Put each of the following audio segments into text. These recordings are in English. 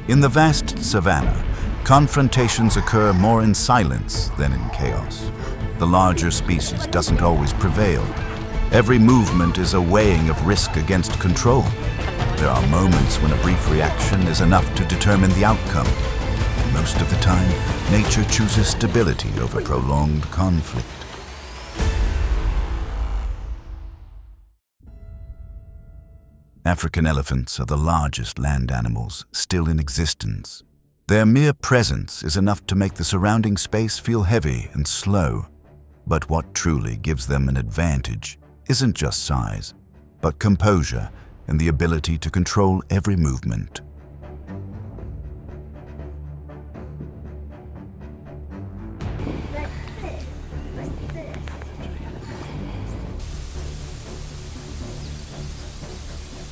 In the vast savanna, confrontations occur more in silence than in chaos. The larger species doesn't always prevail. Every movement is a weighing of risk against control. There are moments when a brief reaction is enough to determine the outcome. Most of the time, nature chooses stability over prolonged conflict. African elephants are the largest land animals still in existence. Their mere presence is enough to make the surrounding space feel heavy and slow. But what truly gives them an advantage isn't just size, but composure and the ability to control every movement.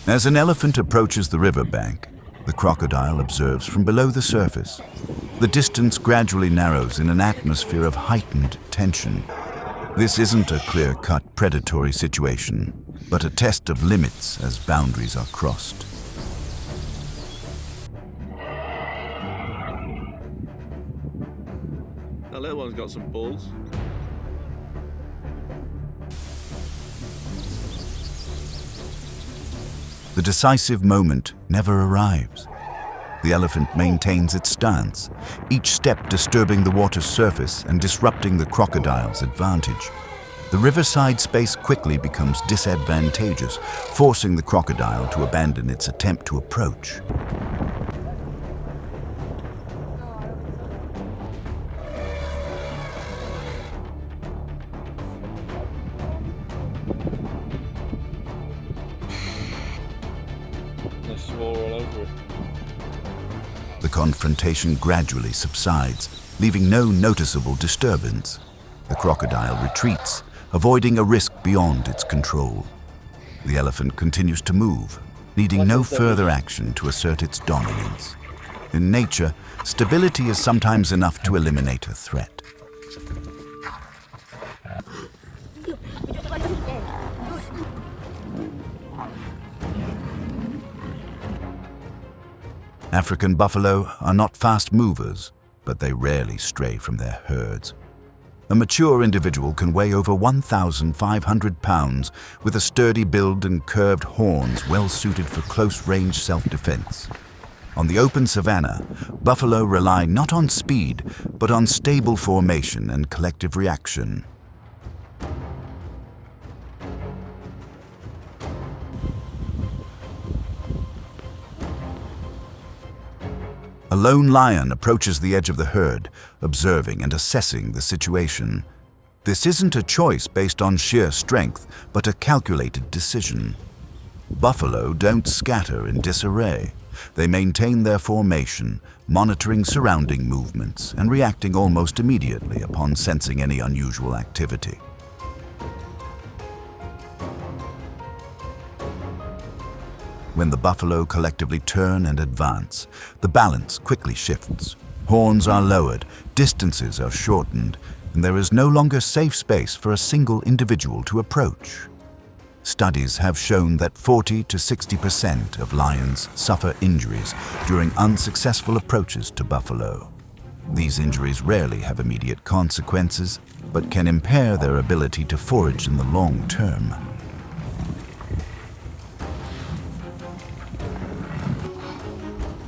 As an elephant approaches the riverbank, the crocodile observes from below the surface. The distance gradually narrows in an atmosphere of heightened tension. This isn't a clear-cut predatory situation, but a test of limits as boundaries are crossed. That little one's got some balls. The decisive moment never arrives. The elephant maintains its stance, each step disturbing the water's surface and disrupting the crocodile's advantage. The riverside space quickly becomes disadvantageous, forcing the crocodile to abandon its attempt to approach. They swore all over it. The confrontation gradually subsides, leaving no noticeable disturbance. The crocodile retreats, avoiding a risk beyond its control. The elephant continues to move, needing no further action to assert its dominance. In nature, stability is sometimes enough to eliminate a threat. African buffalo are not fast movers, but they rarely stray from their herds. A mature individual can weigh over 1,500 pounds with a sturdy build and curved horns well suited for close-range self-defense. On the open savanna, buffalo rely not on speed, but on stable formation and collective reaction. A lone lion approaches the edge of the herd, observing and assessing the situation. This isn't a choice based on sheer strength, but a calculated decision. Buffalo don't scatter in disarray. They maintain their formation, monitoring surrounding movements and reacting almost immediately upon sensing any unusual activity. When the buffalo collectively turn and advance, the balance quickly shifts. Horns are lowered, distances are shortened, and there is no longer safe space for a single individual to approach. Studies have shown that 40 to 60% of lions suffer injuries during unsuccessful approaches to buffalo. These injuries rarely have immediate consequences, but can impair their ability to forage in the long term.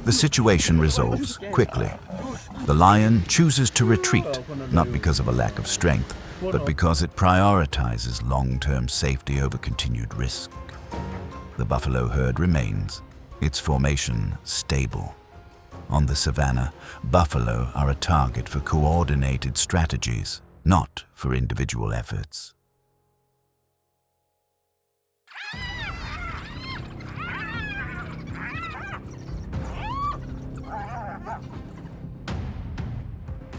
The situation resolves quickly. The lion chooses to retreat, not because of a lack of strength, but because it prioritizes long-term safety over continued risk. The buffalo herd remains, its formation stable. On the savanna, buffalo are a target for coordinated strategies, not for individual efforts.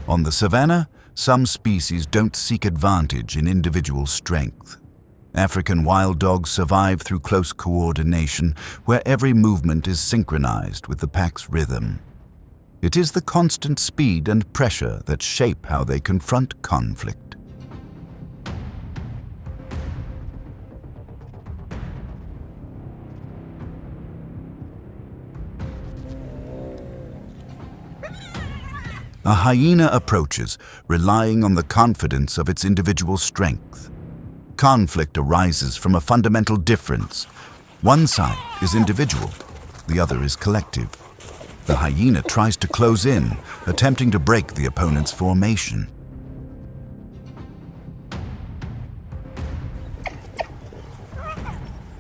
On the savanna, some species don't seek advantage in individual strength. African wild dogs survive through close coordination, where every movement is synchronized with the pack's rhythm. It is the constant speed and pressure that shape how they confront conflict. A hyena approaches, relying on the confidence of its individual strength. Conflict arises from a fundamental difference. One side is individual, the other is collective. The hyena tries to close in, attempting to break the opponent's formation.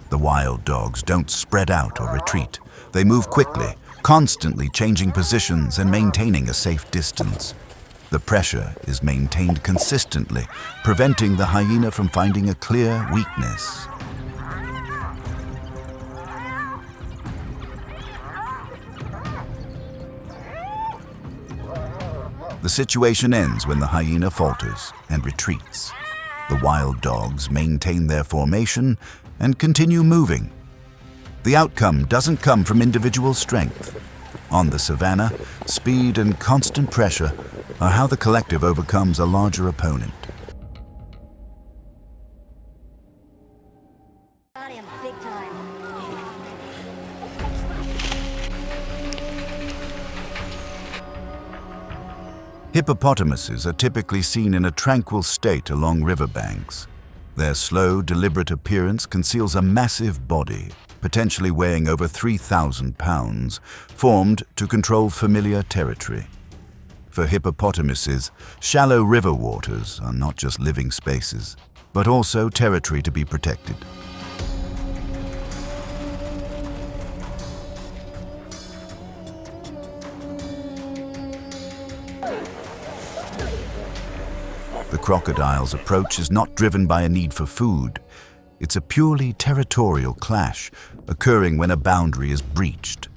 The wild dogs don't spread out or retreat. They move quickly, constantly changing positions and maintaining a safe distance. The pressure is maintained consistently, preventing the hyena from finding a clear weakness. The situation ends when the hyena falters and retreats. The wild dogs maintain their formation and continue moving. The outcome doesn't come from individual strength. On the savannah, speed and constant pressure are how the collective overcomes a larger opponent. Big time. Hippopotamuses are typically seen in a tranquil state along riverbanks. Their slow, deliberate appearance conceals a massive body, potentially weighing over 3,000 pounds, formed to control familiar territory. For hippopotamuses, shallow river waters are not just living spaces, but also territory to be protected. The crocodile's approach is not driven by a need for food. It's a purely territorial clash, occurring when a boundary is breached.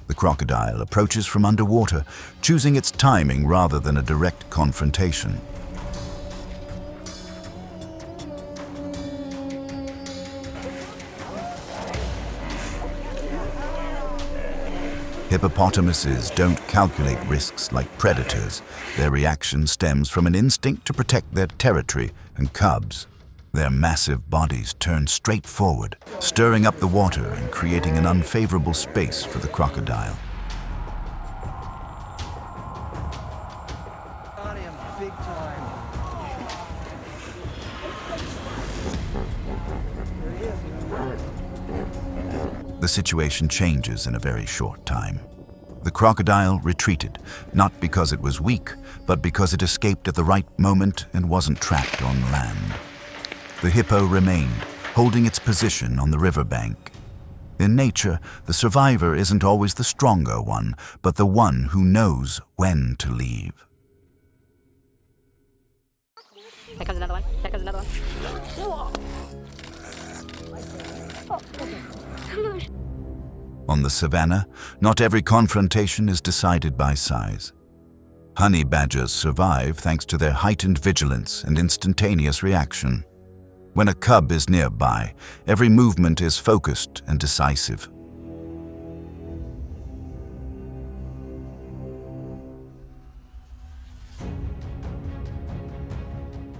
The crocodile approaches from underwater, choosing its timing rather than a direct confrontation. Hippopotamuses don't calculate risks like predators. Their reaction stems from an instinct to protect their territory and cubs. Their massive bodies turn straight forward, stirring up the water and creating an unfavorable space for the crocodile. Big time. The situation changes in a very short time. The crocodile retreated, not because it was weak, but because it escaped at the right moment and wasn't trapped on land. The hippo remained, holding its position on the riverbank. In nature, the survivor isn't always the stronger one, but the one who knows when to leave. Here comes another one. Here comes another one. On the savannah, not every confrontation is decided by size. Honey badgers survive thanks to their heightened vigilance and instantaneous reaction. When a cub is nearby, every movement is focused and decisive.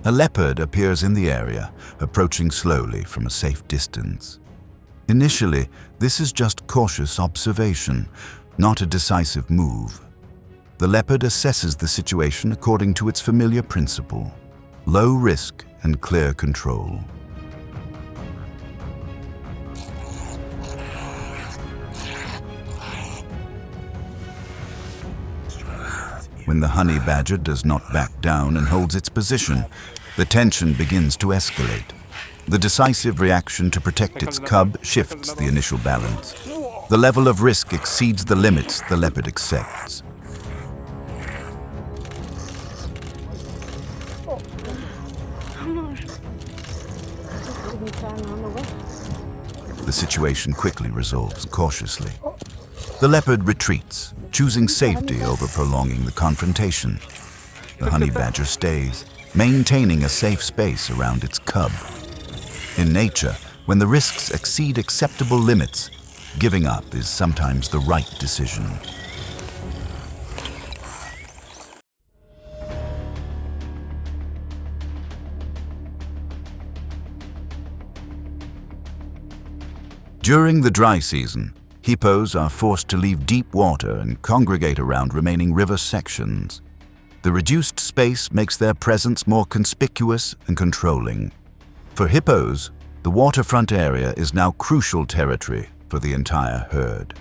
A leopard appears in the area, approaching slowly from a safe distance. Initially, this is just cautious observation, not a decisive move. The leopard assesses the situation according to its familiar principle: low risk and clear control. When the honey badger does not back down and holds its position, the tension begins to escalate. The decisive reaction to protect its cub shifts the initial balance. The level of risk exceeds the limits the leopard accepts. The situation quickly resolves cautiously. The leopard retreats, choosing safety over prolonging the confrontation. The honey badger stays, maintaining a safe space around its cub. In nature, when the risks exceed acceptable limits, giving up is sometimes the right decision. During the dry season, hippos are forced to leave deep water and congregate around remaining river sections. The reduced space makes their presence more conspicuous and controlling. For hippos, the waterfront area is now crucial territory for the entire herd.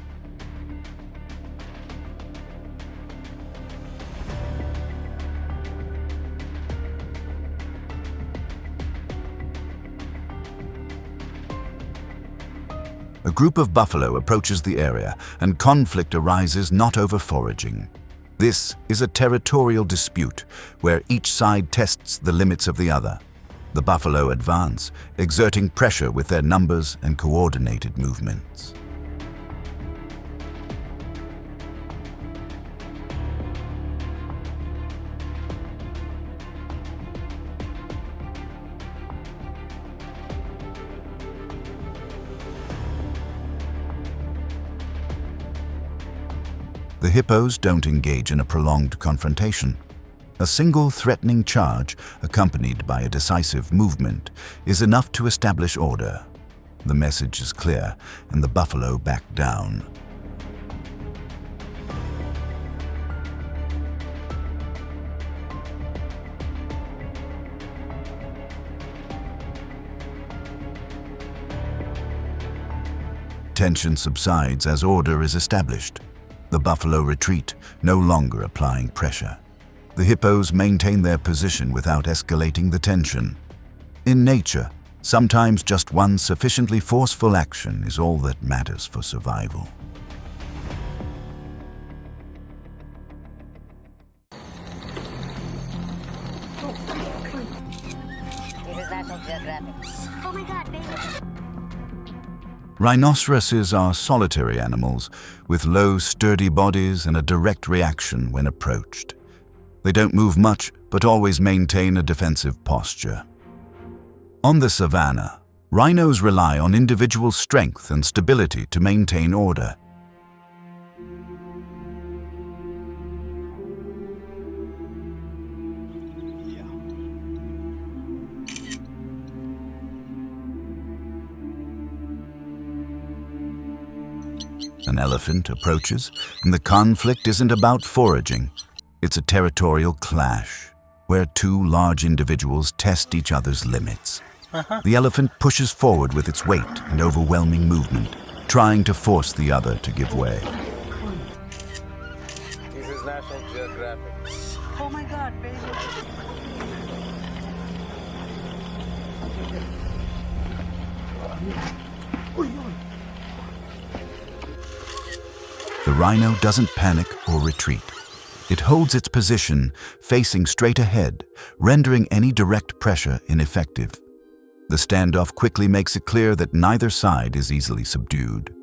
A group of buffalo approaches the area, and conflict arises not over foraging. This is a territorial dispute where each side tests the limits of the other. The buffalo advance, exerting pressure with their numbers and coordinated movements. The hippos don't engage in a prolonged confrontation. A single threatening charge, accompanied by a decisive movement, is enough to establish order. The message is clear, and the buffalo back down. Tension subsides as order is established. The buffalo retreat, no longer applying pressure. The hippos maintain their position without escalating the tension. In nature, sometimes just one sufficiently forceful action is all that matters for survival. This is National Geographic. Oh my God, baby. Rhinoceroses are solitary animals with low, sturdy bodies and a direct reaction when approached. They don't move much, but always maintain a defensive posture. On the savannah, rhinos rely on individual strength and stability to maintain order. An elephant approaches, and the conflict isn't about foraging. It's a territorial clash, where two large individuals test each other's limits. The elephant pushes forward with its weight and overwhelming movement, trying to force the other to give way. This is National Geographic. Oh my God, baby. The rhino doesn't panic or retreat. It holds its position, facing straight ahead, rendering any direct pressure ineffective. The standoff quickly makes it clear that neither side is easily subdued.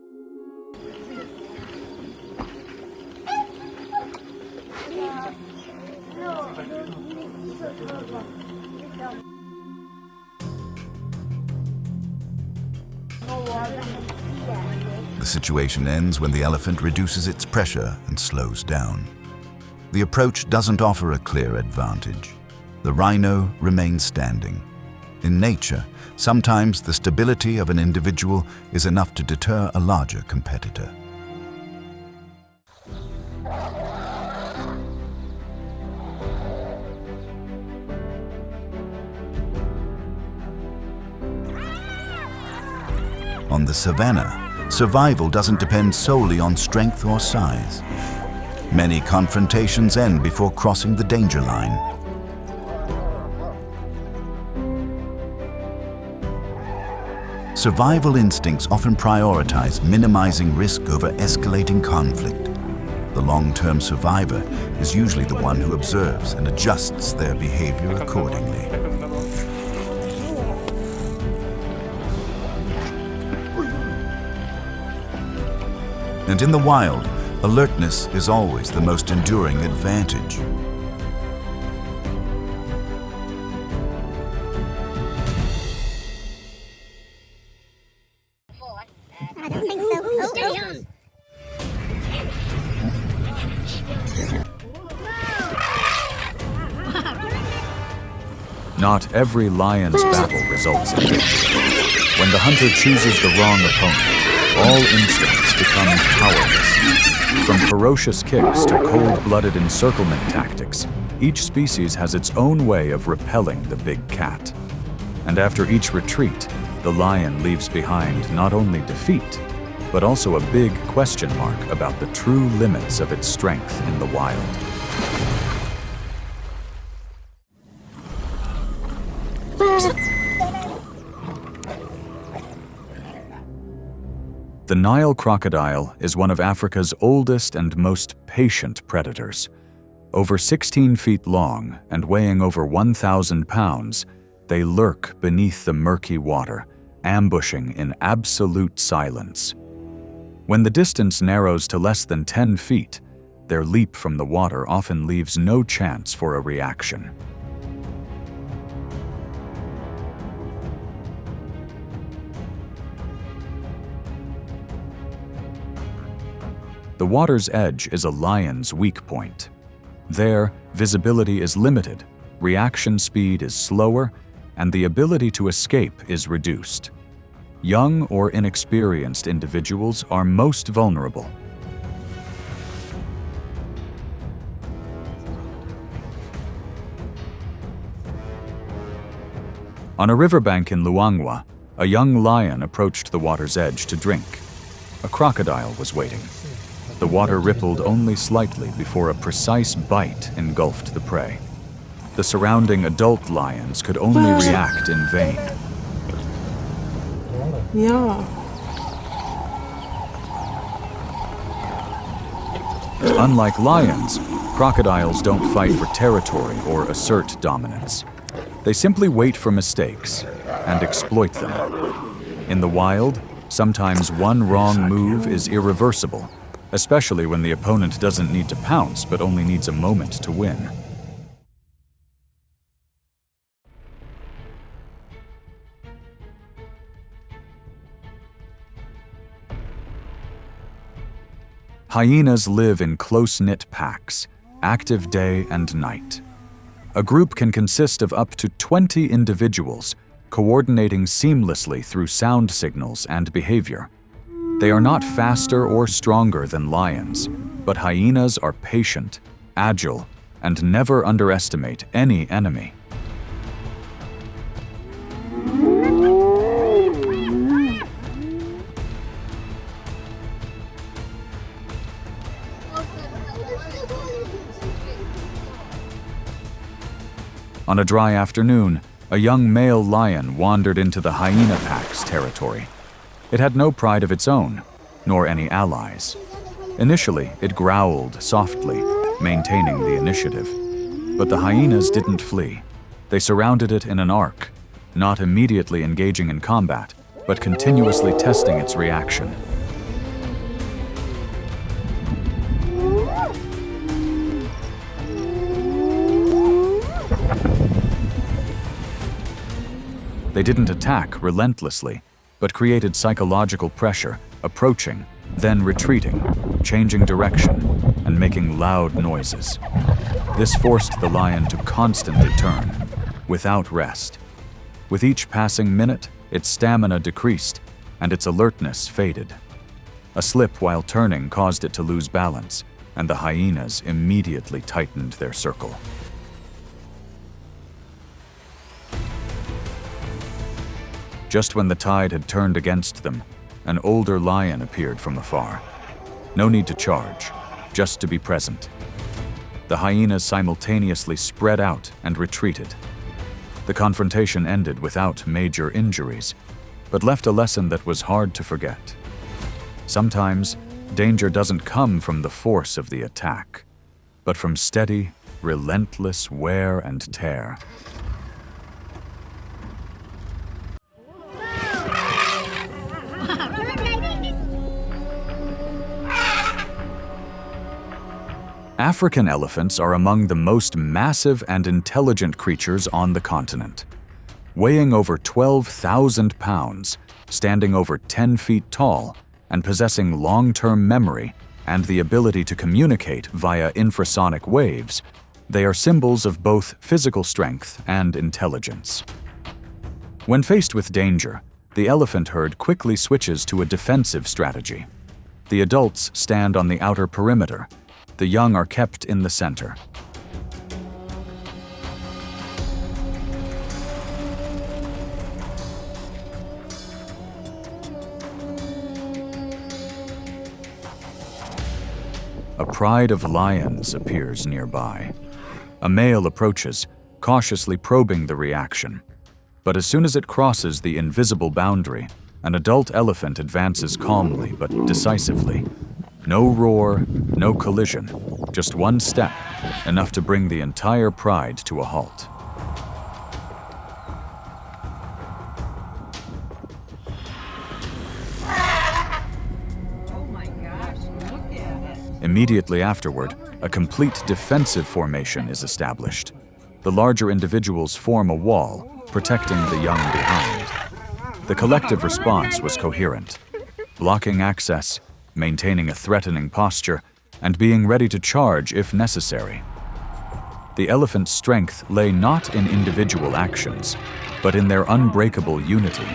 The situation ends when the elephant reduces its pressure and slows down. The approach doesn't offer a clear advantage. The rhino remains standing. In nature, sometimes the stability of an individual is enough to deter a larger competitor. On the savannah, survival doesn't depend solely on strength or size. Many confrontations end before crossing the danger line. Survival instincts often prioritize minimizing risk over escalating conflict. The long-term survivor is usually the one who observes and adjusts their behavior accordingly. And in the wild, alertness is always the most enduring advantage. I don't think so. Oh, steady on. Not every lion's battle results in victory. When the hunter chooses the wrong opponent, all instincts become powerless. From ferocious kicks to cold-blooded encirclement tactics, each species has its own way of repelling the big cat. And after each retreat, the lion leaves behind not only defeat, but also a big question mark about the true limits of its strength in the wild. The Nile crocodile is one of Africa's oldest and most patient predators. Over 16 feet long and weighing over 1,000 pounds, they lurk beneath the murky water, ambushing in absolute silence. When the distance narrows to less than 10 feet, their leap from the water often leaves no chance for a reaction. The water's edge is a lion's weak point. There, visibility is limited, reaction speed is slower, and the ability to escape is reduced. Young or inexperienced individuals are most vulnerable. On a riverbank in Luangwa, a young lion approached the water's edge to drink. A crocodile was waiting. The water rippled only slightly before a precise bite engulfed the prey. The surrounding adult lions could only react in vain. Yeah. Unlike lions, crocodiles don't fight for territory or assert dominance. They simply wait for mistakes and exploit them. In the wild, sometimes one wrong move is irreversible, especially when the opponent doesn't need to pounce but only needs a moment to win. Hyenas live in close-knit packs, active day and night. A group can consist of up to 20 individuals, coordinating seamlessly through sound signals and behavior. They are not faster or stronger than lions, but hyenas are patient, agile, and never underestimate any enemy. On a dry afternoon, a young male lion wandered into the hyena pack's territory. It had no pride of its own, nor any allies. Initially, it growled softly, maintaining the initiative. But the hyenas didn't flee. They surrounded it in an arc, not immediately engaging in combat, but continuously testing its reaction. They didn't attack relentlessly, but created psychological pressure, approaching, then retreating, changing direction, and making loud noises. This forced the lion to constantly turn, without rest. With each passing minute, its stamina decreased, and its alertness faded. A slip while turning caused it to lose balance, and the hyenas immediately tightened their circle. Just when the tide had turned against them, an older lion appeared from afar. No need to charge, just to be present. The hyenas simultaneously spread out and retreated. The confrontation ended without major injuries, but left a lesson that was hard to forget. Sometimes, danger doesn't come from the force of the attack, but from steady, relentless wear and tear. African elephants are among the most massive and intelligent creatures on the continent. Weighing over 12,000 pounds, standing over 10 feet tall, and possessing long-term memory and the ability to communicate via infrasonic waves, they are symbols of both physical strength and intelligence. When faced with danger, the elephant herd quickly switches to a defensive strategy. The adults stand on the outer perimeter. The young are kept in the center. a pride of lions appears nearby. A male approaches, cautiously probing the reaction. But as soon as it crosses the invisible boundary, an adult elephant advances calmly but decisively. No roar, no collision, just one step, enough to bring the entire pride to a halt. Immediately afterward, a complete defensive formation is established. The larger individuals form a wall, protecting the young behind. The collective response was coherent, blocking access, maintaining a threatening posture, and being ready to charge if necessary. The elephant's strength lay not in individual actions, but in their unbreakable unity.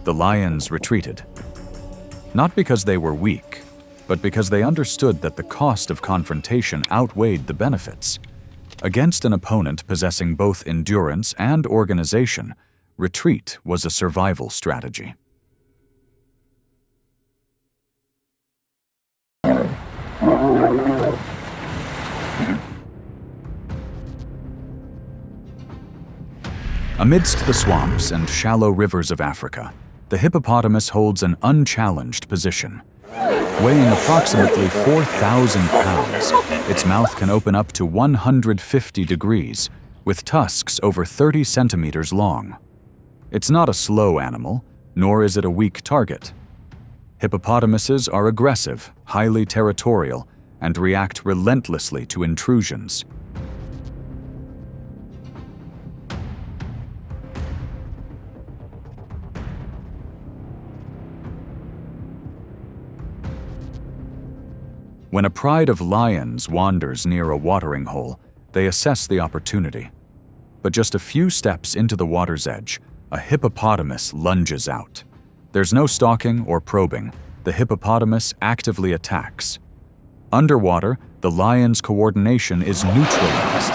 The lions retreated, not because they were weak, but because they understood that the cost of confrontation outweighed the benefits. Against an opponent possessing both endurance and organization, retreat was a survival strategy. Amidst the swamps and shallow rivers of Africa, the hippopotamus holds an unchallenged position. Weighing approximately 4,000 pounds, its mouth can open up to 150 degrees, with tusks over 30 centimeters long. It's not a slow animal, nor is it a weak target. Hippopotamuses are aggressive, highly territorial, and react relentlessly to intrusions. When a pride of lions wanders near a watering hole, they assess the opportunity. But just a few steps into the water's edge, a hippopotamus lunges out. There's no stalking or probing. The hippopotamus actively attacks. Underwater, the lion's coordination is neutralized.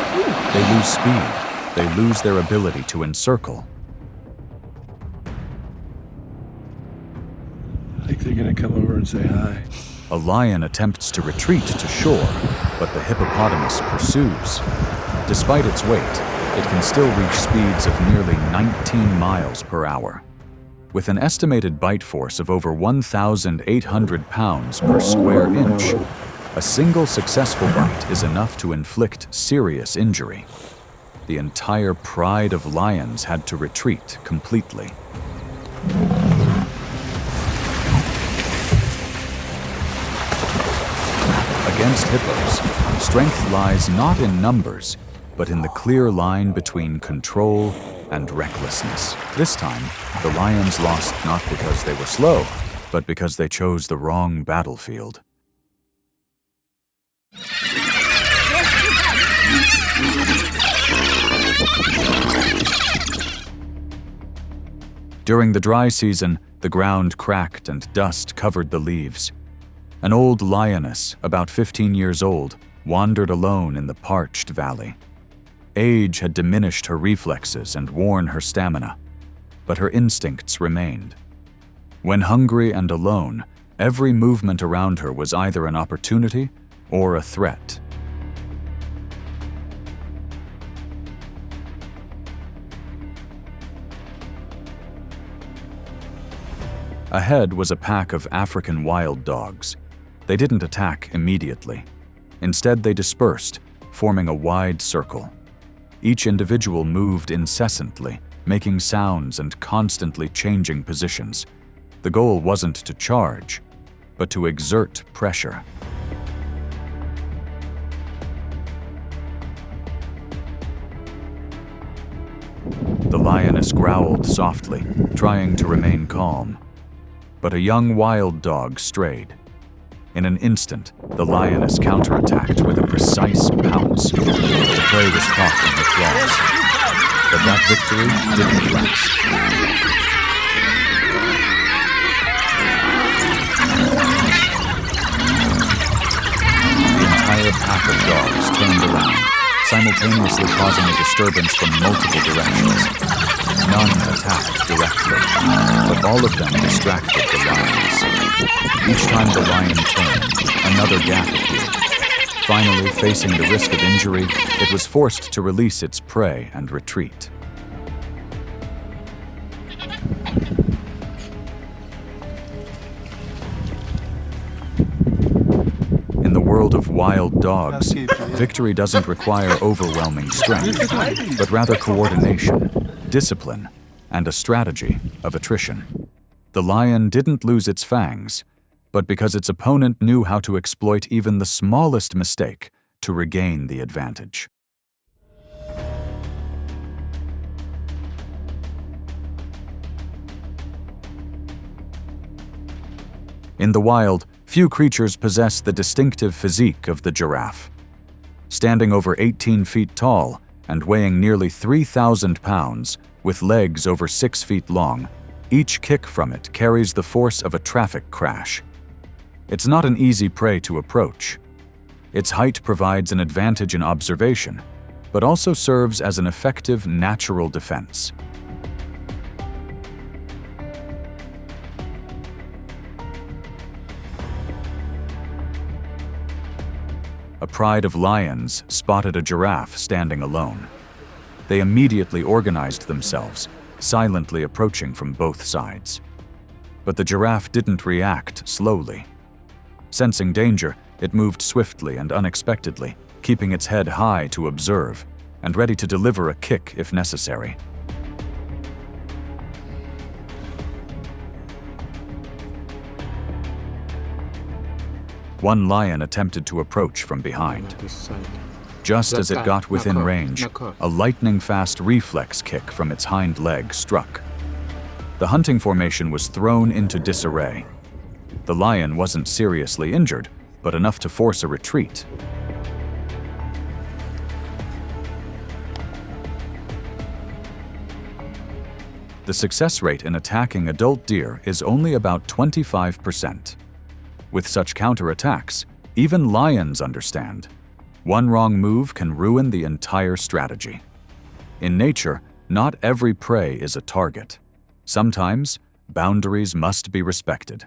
They lose speed. They lose their ability to encircle. I think they're gonna come over and say hi. A lion attempts to retreat to shore, but the hippopotamus pursues. Despite its weight, it can still reach speeds of nearly 19 miles per hour. With an estimated bite force of over 1,800 pounds per square inch, a single successful bite is enough to inflict serious injury. The entire pride of lions had to retreat completely. Against hippos, strength lies not in numbers, but in the clear line between control and recklessness. This time, the lions lost not because they were slow, but because they chose the wrong battlefield. During the dry season, the ground cracked and dust covered the leaves. An old lioness, about 15 years old, wandered alone in the parched valley. Age had diminished her reflexes and worn her stamina, but her instincts remained. When hungry and alone, every movement around her was either an opportunity or a threat. Ahead was a pack of African wild dogs. They didn't attack immediately. Instead, they dispersed, forming a wide circle. Each individual moved incessantly, making sounds and constantly changing positions. The goal wasn't to charge, but to exert pressure. The lioness growled softly, trying to remain calm. But a young wild dog strayed. In an instant, the lioness counterattacked with a precise pounce. The prey was caught in her claws. But that victory didn't last. The entire pack of dogs turned around, simultaneously causing a disturbance from multiple directions. None attacked directly, but all of them distracted the lions. Each time the lion turned, another gap appeared. Finally, facing the risk of injury, it was forced to release its prey and retreat. In the world of wild dogs, victory doesn't require overwhelming strength, but rather coordination, discipline, and a strategy of attrition. The lion didn't lose its fangs, but because its opponent knew how to exploit even the smallest mistake to regain the advantage. In the wild, few creatures possess the distinctive physique of the giraffe. Standing over 18 feet tall and weighing nearly 3,000 pounds, with legs over 6 feet long, each kick from it carries the force of a traffic crash. It's not an easy prey to approach. Its height provides an advantage in observation, but also serves as an effective natural defense. A pride of lions spotted a giraffe standing alone. They immediately organized themselves, silently approaching from both sides. But the giraffe didn't react slowly. Sensing danger, it moved swiftly and unexpectedly, keeping its head high to observe, and ready to deliver a kick if necessary. One lion attempted to approach from behind. Just as it got within range, a lightning-fast reflex kick from its hind leg struck. The hunting formation was thrown into disarray. The lion wasn't seriously injured, but enough to force a retreat. The success rate in attacking adult deer is only about 25%. With such counterattacks, even lions understand. One wrong move can ruin the entire strategy. In nature, not every prey is a target. Sometimes, boundaries must be respected.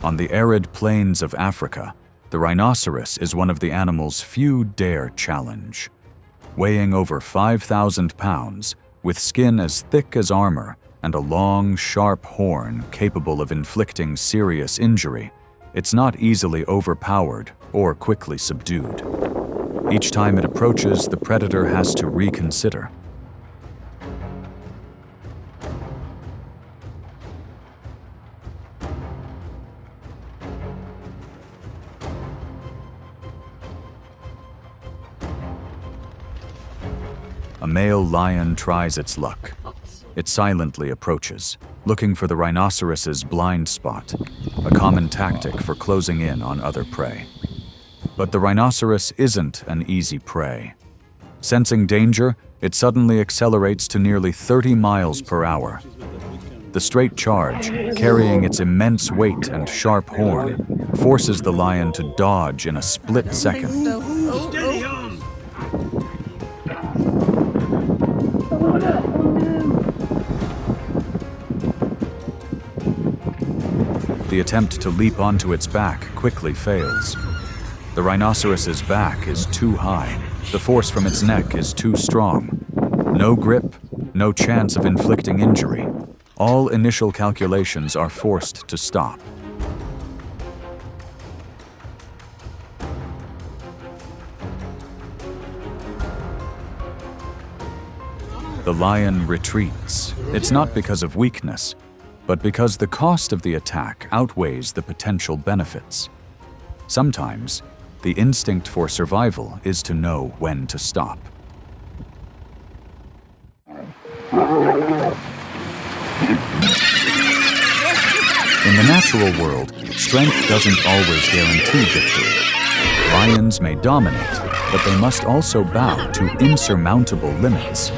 On the arid plains of Africa, the rhinoceros is one of the animals few dare challenge. Weighing over 5,000 pounds, with skin as thick as armor and a long, sharp horn capable of inflicting serious injury, it's not easily overpowered or quickly subdued. Each time it approaches, the predator has to reconsider. A male lion tries its luck. It silently approaches, looking for the rhinoceros's blind spot, a common tactic for closing in on other prey. But the rhinoceros isn't an easy prey. Sensing danger, it suddenly accelerates to nearly 30 miles per hour. The straight charge, carrying its immense weight and sharp horn, forces the lion to dodge in a split second. The attempt to leap onto its back quickly fails. The rhinoceros's back is too high. The force from its neck is too strong. No grip, no chance of inflicting injury. All initial calculations are forced to stop. The lion retreats. It's not because of weakness, but because the cost of the attack outweighs the potential benefits. Sometimes, the instinct for survival is to know when to stop. In the natural world, strength doesn't always guarantee victory. Lions may dominate, but they must also bow to insurmountable limits.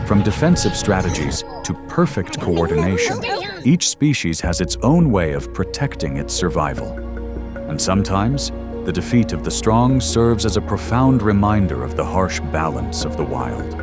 From defensive strategies to perfect coordination, each species has its own way of protecting its survival. And sometimes, the defeat of the strong serves as a profound reminder of the harsh balance of the wild.